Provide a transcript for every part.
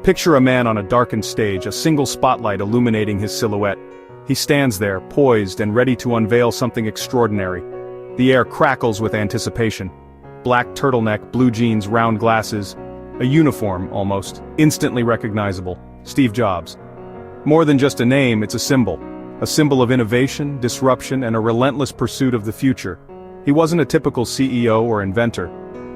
Picture a man on a darkened stage, a single spotlight illuminating his silhouette. He stands there, poised and ready to unveil something extraordinary. The air crackles with anticipation. Black turtleneck, blue jeans, round glasses. A uniform, almost, instantly recognizable. Steve Jobs. More than just a name, it's a symbol. A symbol of innovation, disruption, and a relentless pursuit of the future. He wasn't a typical CEO or inventor.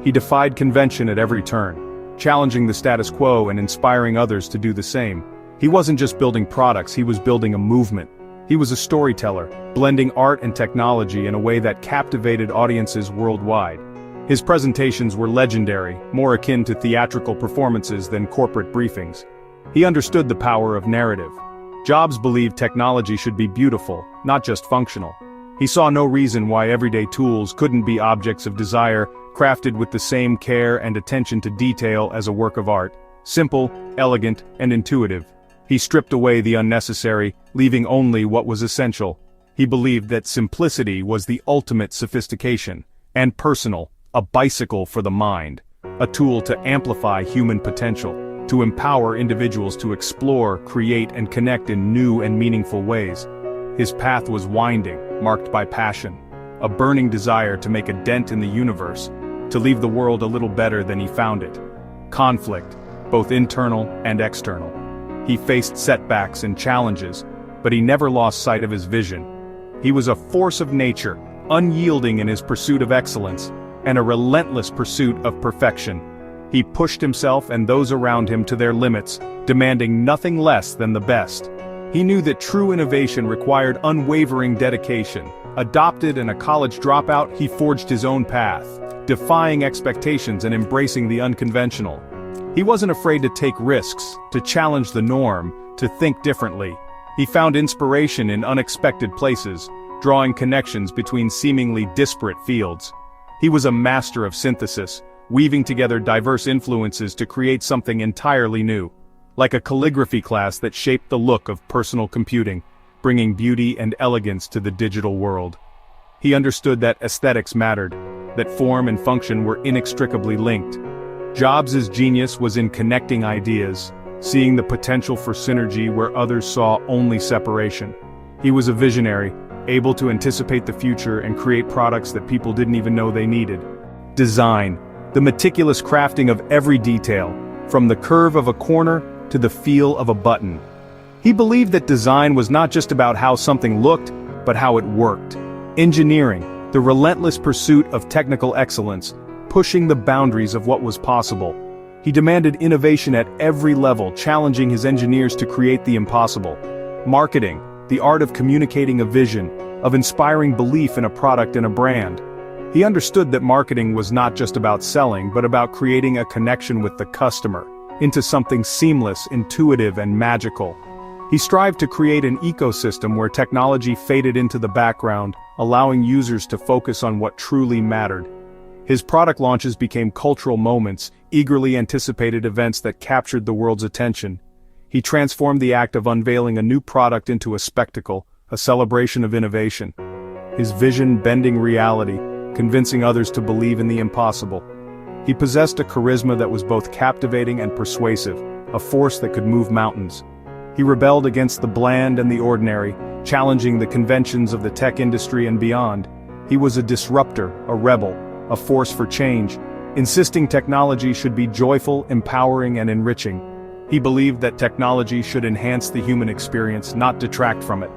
He defied convention at every turn, challenging the status quo and inspiring others to do the same. He wasn't just building products, he was building a movement. He was a storyteller, blending art and technology in a way that captivated audiences worldwide. His presentations were legendary, more akin to theatrical performances than corporate briefings. He understood the power of narrative. Jobs believed technology should be beautiful, not just functional. He saw no reason why everyday tools couldn't be objects of desire, crafted with the same care and attention to detail as a work of art. Simple, elegant, and intuitive. He stripped away the unnecessary, leaving only what was essential. He believed that simplicity was the ultimate sophistication, and personal, a bicycle for the mind, a tool to amplify human potential, to empower individuals to explore, create, and connect in new and meaningful ways. His path was winding, marked by passion, a burning desire to make a dent in the universe, to leave the world a little better than he found it. Conflict, both internal and external. He faced setbacks and challenges, but he never lost sight of his vision. He was a force of nature, unyielding in his pursuit of excellence, and a relentless pursuit of perfection. He pushed himself and those around him to their limits, demanding nothing less than the best. He knew that true innovation required unwavering dedication. Adopted and a college dropout, he forged his own path, defying expectations and embracing the unconventional. He wasn't afraid to take risks, to challenge the norm, to think differently. He found inspiration in unexpected places, drawing connections between seemingly disparate fields. He was a master of synthesis, weaving together diverse influences to create something entirely new. Like a calligraphy class that shaped the look of personal computing, bringing beauty and elegance to the digital world. He understood that aesthetics mattered, that form and function were inextricably linked. Jobs' genius was in connecting ideas, seeing the potential for synergy where others saw only separation. He was a visionary, able to anticipate the future and create products that people didn't even know they needed. Design, the meticulous crafting of every detail, from the curve of a corner to the feel of a button. He believed that design was not just about how something looked, but how it worked. Engineering, the relentless pursuit of technical excellence, pushing the boundaries of what was possible. He demanded innovation at every level, challenging his engineers to create the impossible. Marketing, the art of communicating a vision, of inspiring belief in a product and a brand. He understood that marketing was not just about selling, but about creating a connection with the customer, into something seamless, intuitive, and magical. He strived to create an ecosystem where technology faded into the background, allowing users to focus on what truly mattered. His product launches became cultural moments, eagerly anticipated events that captured the world's attention. He transformed the act of unveiling a new product into a spectacle, a celebration of innovation. His vision bending reality, convincing others to believe in the impossible. He possessed a charisma that was both captivating and persuasive, a force that could move mountains. He rebelled against the bland and the ordinary, challenging the conventions of the tech industry and beyond. He was a disruptor, a rebel, a force for change, insisting technology should be joyful, empowering, and enriching. He believed that technology should enhance the human experience, not detract from it.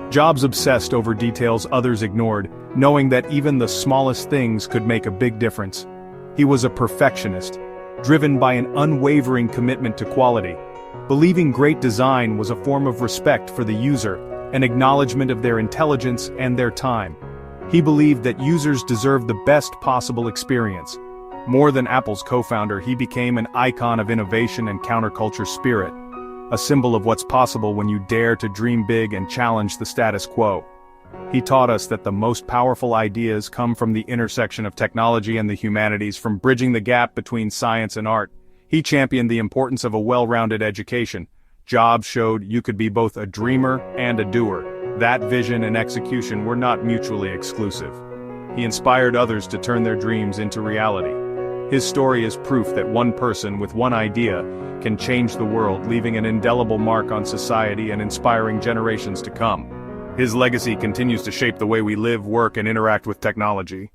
Jobs obsessed over details others ignored, knowing that even the smallest things could make a big difference. He was a perfectionist, driven by an unwavering commitment to quality. Believing great design was a form of respect for the user, an acknowledgement of their intelligence and their time. He believed that users deserved the best possible experience. More than Apple's co-founder, he became an icon of innovation and counterculture spirit, a symbol of what's possible when you dare to dream big and challenge the status quo. He taught us that the most powerful ideas come from the intersection of technology and the humanities, from bridging the gap between science and art. He championed the importance of a well-rounded education. Jobs showed you could be both a dreamer and a doer. That vision and execution were not mutually exclusive. He inspired others to turn their dreams into reality. His story is proof that one person with one idea can change the world, leaving an indelible mark on society and inspiring generations to come. His legacy continues to shape the way we live, work, and interact with technology.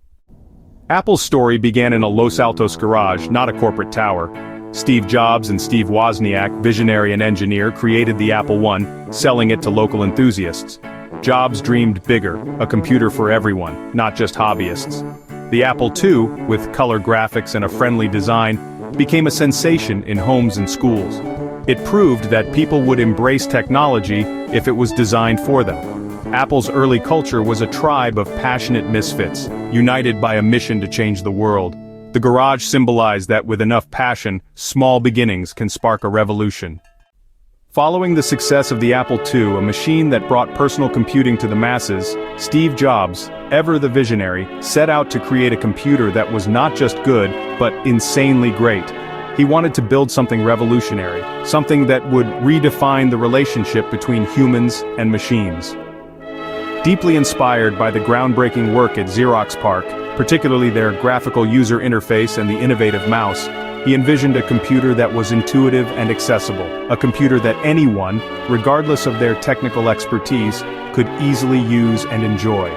Apple's story began in a Los Altos garage, not a corporate tower. Steve Jobs and Steve Wozniak, visionary and engineer, created the Apple I, selling it to local enthusiasts. Jobs dreamed bigger, a computer for everyone, not just hobbyists. The Apple II, with color graphics and a friendly design, became a sensation in homes and schools. It proved that people would embrace technology if it was designed for them. Apple's early culture was a tribe of passionate misfits, united by a mission to change the world. The garage symbolized that with enough passion, small beginnings can spark a revolution. Following the success of the Apple II, a machine that brought personal computing to the masses, Steve Jobs, ever the visionary, set out to create a computer that was not just good, but insanely great. He wanted to build something revolutionary, something that would redefine the relationship between humans and machines. Deeply inspired by the groundbreaking work at Xerox PARC, particularly their graphical user interface and the innovative mouse, he envisioned a computer that was intuitive and accessible, a computer that anyone, regardless of their technical expertise, could easily use and enjoy.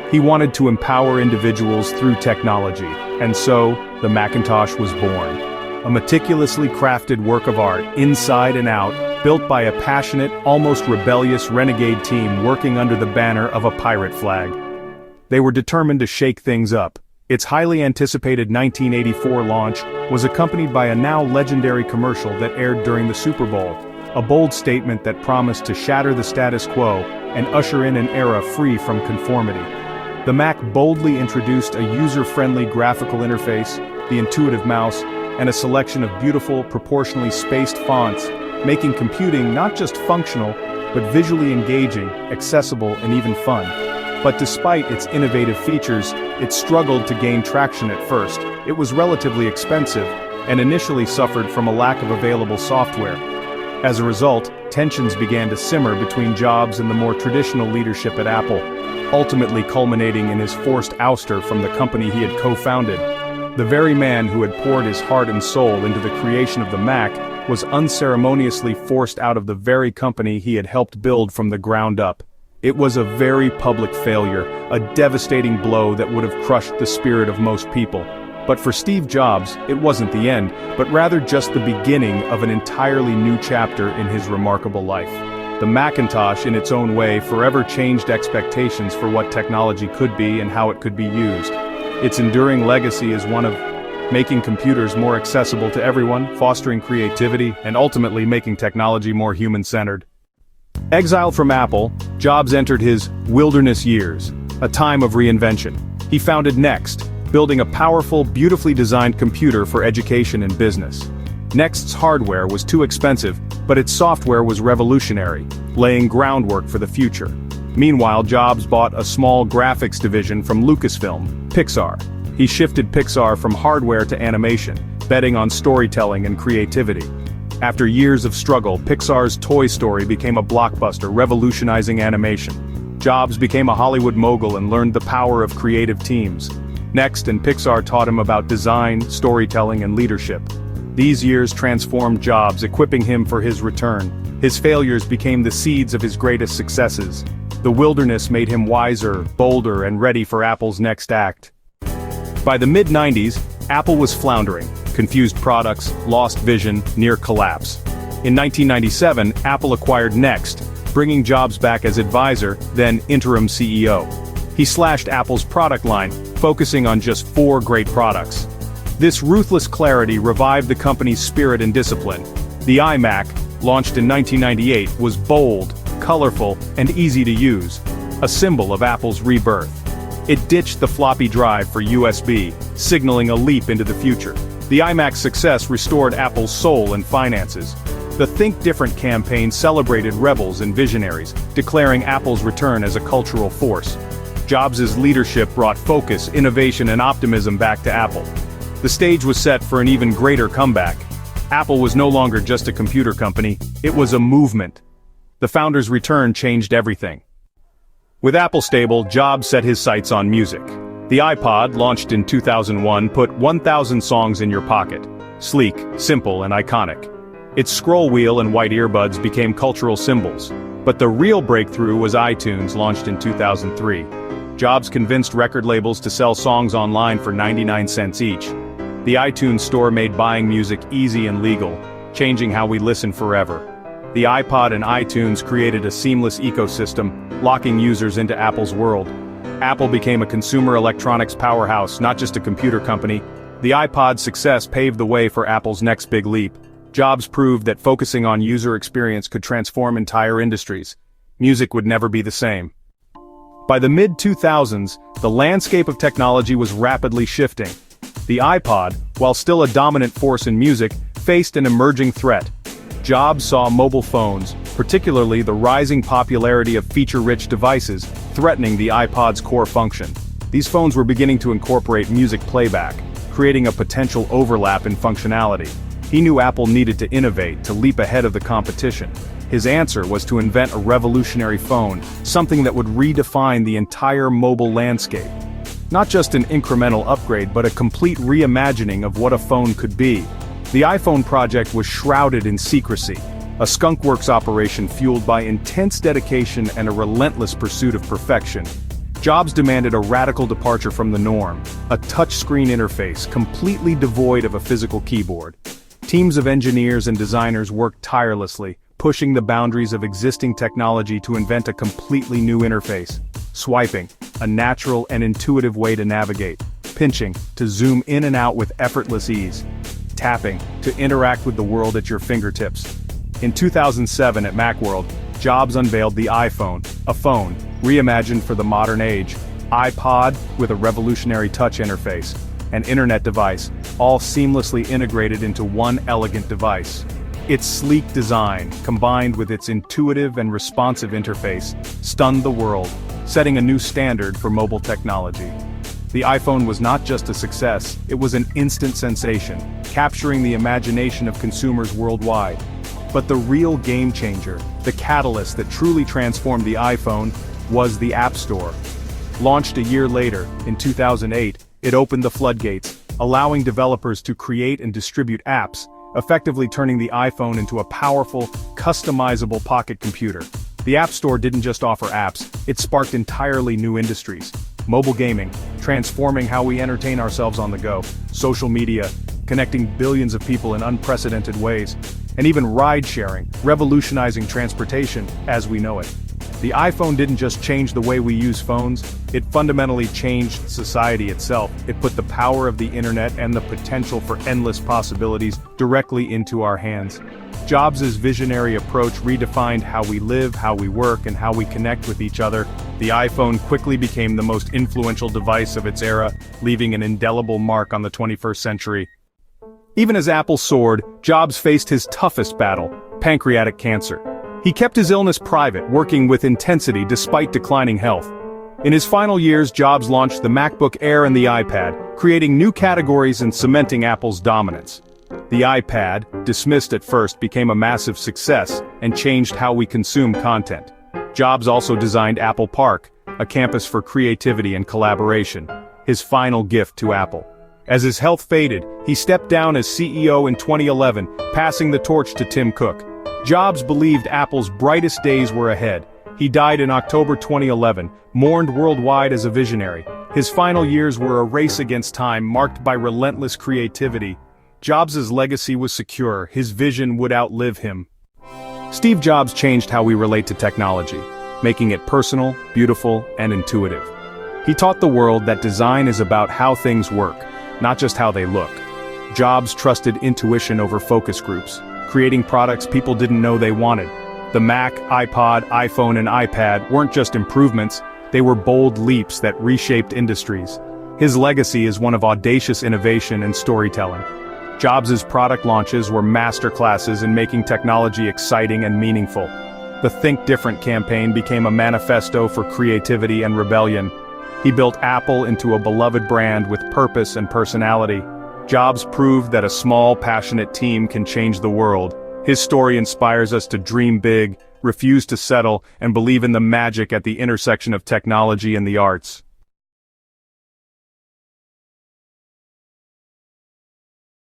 He wanted to empower individuals through technology, and so, the Macintosh was born. A meticulously crafted work of art, inside and out, built by a passionate, almost rebellious renegade team working under the banner of a pirate flag. They were determined to shake things up. Its highly anticipated 1984 launch was accompanied by a now legendary commercial that aired during the Super Bowl, a bold statement that promised to shatter the status quo and usher in an era free from conformity. The Mac boldly introduced a user-friendly graphical interface, the intuitive mouse, and a selection of beautiful, proportionally spaced fonts, making computing not just functional, but visually engaging, accessible, and even fun. But despite its innovative features, it struggled to gain traction at first. It was relatively expensive, and initially suffered from a lack of available software. As a result, tensions began to simmer between Jobs and the more traditional leadership at Apple, ultimately culminating in his forced ouster from the company he had co-founded. The very man who had poured his heart and soul into the creation of the Mac was unceremoniously forced out of the very company he had helped build from the ground up. It was a very public failure, a devastating blow that would have crushed the spirit of most people. But for Steve Jobs, it wasn't the end, but rather just the beginning of an entirely new chapter in his remarkable life. The Macintosh, in its own way, forever changed expectations for what technology could be and how it could be used. Its enduring legacy is one of making computers more accessible to everyone, fostering creativity, and ultimately making technology more human-centered. Exiled from Apple, Jobs entered his wilderness years, a time of reinvention. He founded Next, building a powerful, beautifully designed computer for education and business. Next's hardware was too expensive, but its software was revolutionary, laying groundwork for the future. Meanwhile, Jobs bought a small graphics division from Lucasfilm, Pixar. He shifted Pixar from hardware to animation, betting on storytelling and creativity. After years of struggle, Pixar's Toy Story became a blockbuster, revolutionizing animation. Jobs became a Hollywood mogul and learned the power of creative teams. Next and Pixar taught him about design, storytelling, and leadership. These years transformed Jobs, equipping him for his return. His failures became the seeds of his greatest successes. The wilderness made him wiser, bolder, and ready for Apple's next act. By the mid-90s, Apple was floundering. Confused products, lost vision, near collapse. In 1997, Apple acquired Next, bringing Jobs back as advisor, then interim CEO. He slashed Apple's product line, focusing on just 4 great products. This ruthless clarity revived the company's spirit and discipline. The iMac, launched in 1998, was bold, colorful, and easy to use, a symbol of Apple's rebirth. It ditched the floppy drive for USB, signaling a leap into the future. The iMac's success restored Apple's soul and finances. The Think Different campaign celebrated rebels and visionaries, declaring Apple's return as a cultural force. Jobs' leadership brought focus, innovation, and optimism back to Apple. The stage was set for an even greater comeback. Apple was no longer just a computer company, it was a movement. The founder's return changed everything. With Apple stable, Jobs set his sights on music. The iPod, launched in 2001, put 1,000 songs in your pocket. Sleek, simple, and iconic. Its scroll wheel and white earbuds became cultural symbols. But the real breakthrough was iTunes, launched in 2003. Jobs convinced record labels to sell songs online for 99 cents each. The iTunes Store made buying music easy and legal, changing how we listen forever. The iPod and iTunes created a seamless ecosystem, locking users into Apple's world. Apple became a consumer electronics powerhouse, not just a computer company. The iPod's success paved the way for Apple's next big leap. Jobs proved that focusing on user experience could transform entire industries. Music would never be the same. By the mid-2000s, the landscape of technology was rapidly shifting. The iPod, while still a dominant force in music, faced an emerging threat. Jobs saw mobile phones, particularly the rising popularity of feature-rich devices, threatening the iPod's core function. These phones were beginning to incorporate music playback, creating a potential overlap in functionality. He knew Apple needed to innovate to leap ahead of the competition. His answer was to invent a revolutionary phone, something that would redefine the entire mobile landscape. Not just an incremental upgrade, but a complete reimagining of what a phone could be. The iPhone project was shrouded in secrecy, a skunkworks operation fueled by intense dedication and a relentless pursuit of perfection. Jobs demanded a radical departure from the norm, a touchscreen interface completely devoid of a physical keyboard. Teams of engineers and designers worked tirelessly, pushing the boundaries of existing technology to invent a completely new interface. Swiping, a natural and intuitive way to navigate. Pinching, to zoom in and out with effortless ease. Tapping, to interact with the world at your fingertips. In 2007 at Macworld, Jobs unveiled the iPhone, a phone, reimagined for the modern age. iPod, with a revolutionary touch interface. An internet device, all seamlessly integrated into one elegant device. Its sleek design, combined with its intuitive and responsive interface, stunned the world, setting a new standard for mobile technology. The iPhone was not just a success, it was an instant sensation, capturing the imagination of consumers worldwide. But the real game changer, the catalyst that truly transformed the iPhone, was the App Store. Launched a year later, in 2008, it opened the floodgates, allowing developers to create and distribute apps, effectively turning the iPhone into a powerful, customizable pocket computer. The App Store didn't just offer apps, it sparked entirely new industries. Mobile gaming, transforming how we entertain ourselves on the go. Social media, connecting billions of people in unprecedented ways. And even ride-sharing, revolutionizing transportation as we know it. The iPhone didn't just change the way we use phones, it fundamentally changed society itself. It put the power of the internet and the potential for endless possibilities directly into our hands. Jobs' visionary approach redefined how we live, how we work, and how we connect with each other. The iPhone quickly became the most influential device of its era, leaving an indelible mark on the 21st century. Even as Apple soared, Jobs faced his toughest battle, pancreatic cancer. He kept his illness private, working with intensity despite declining health. In his final years, Jobs launched the MacBook Air and the iPad, creating new categories and cementing Apple's dominance. The iPad, dismissed at first, became a massive success and changed how we consume content. Jobs also designed Apple Park, a campus for creativity and collaboration, his final gift to Apple. As his health faded, he stepped down as CEO in 2011, passing the torch to Tim Cook. Jobs believed Apple's brightest days were ahead. He died in October 2011, mourned worldwide as a visionary. His final years were a race against time, marked by relentless creativity. Jobs' legacy was secure, his vision would outlive him. Steve Jobs changed how we relate to technology, making it personal, beautiful, and intuitive. He taught the world that design is about how things work, not just how they look. Jobs trusted intuition over focus groups, creating products people didn't know they wanted. The Mac, iPod, iPhone, and iPad weren't just improvements, they were bold leaps that reshaped industries. His legacy is one of audacious innovation and storytelling. Jobs' product launches were masterclasses in making technology exciting and meaningful. The Think Different campaign became a manifesto for creativity and rebellion. He built Apple into a beloved brand with purpose and personality. Jobs proved that a small, passionate team can change the world. His story inspires us to dream big, refuse to settle, and believe in the magic at the intersection of technology and the arts.